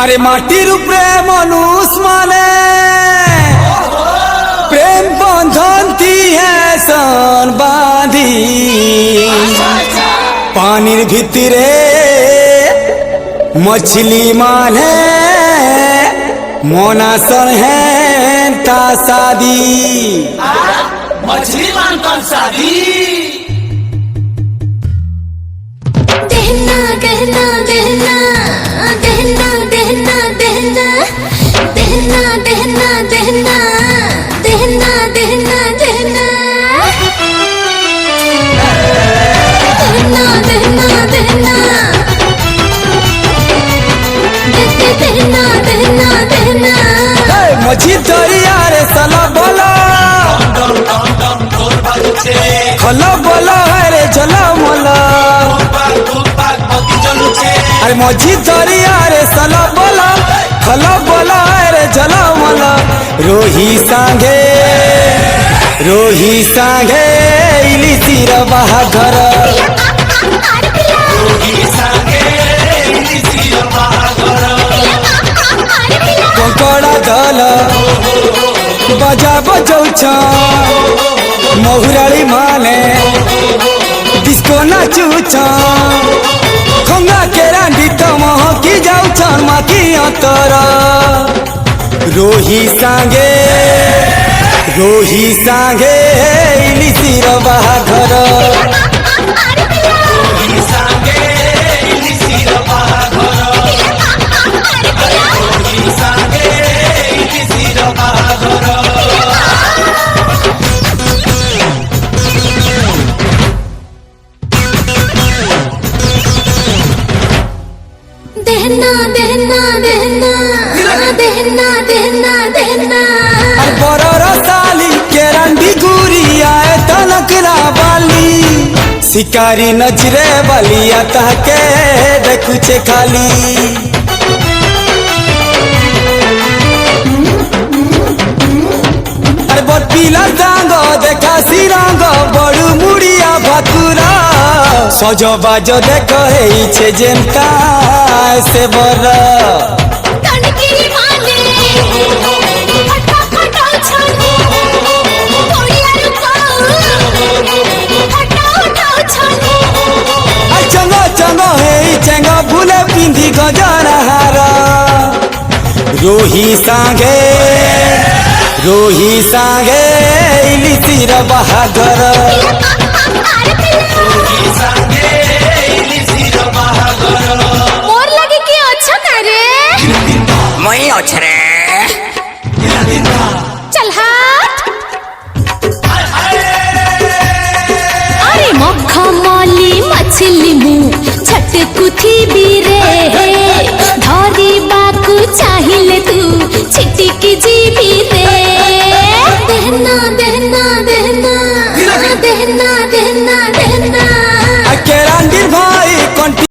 अरे माटी रूपे मनुष्य माने प्रेम बंधन ती है सन बांधी पानी भितरे मछली माने मोना सन है ता शादी मछली मान कौन शादी दहना दहना दहना दहना दहना दहना दहना दहना दहना दहना दहना दहना दहना दहना दहना दहना दहना दहना मछली दरिया रे सला बोला खला बोला है रे जला मोला अरे मछली दरिया रे सला बोला खला बोला है रे जला मोला रोही सांगे इली सिर बाहाघर कंकड़ा दल बजा बजौछ महुराली माने डिस्को नाचुछ खंगा के रांडी तम की जाऊछन माकी अंतर रोही सांगे इली सिर बाहाघर दहना दहना दहना दहना दहना दहना बरर साली के रंडी गुरिया तनकरा बाली शिकारी नजरे बलिया तहके देखुचे खाली अरे बड़ पीला रंग देखा सी रंग बड़ू मुड़िया भातुरा सज बाज देख हे जेनका से बर तनकिरी माने फटाफट छाने कोड़िया रुको फटाफट छाने चंगो चंगो हे चंगो भूले पिंधी गजरा हारा रोही सांगे इली सिर बाहाघर मोर लगे कि अच्छा करे मई अच्छे चल हट अरे मखमली मछली मुँह छटकू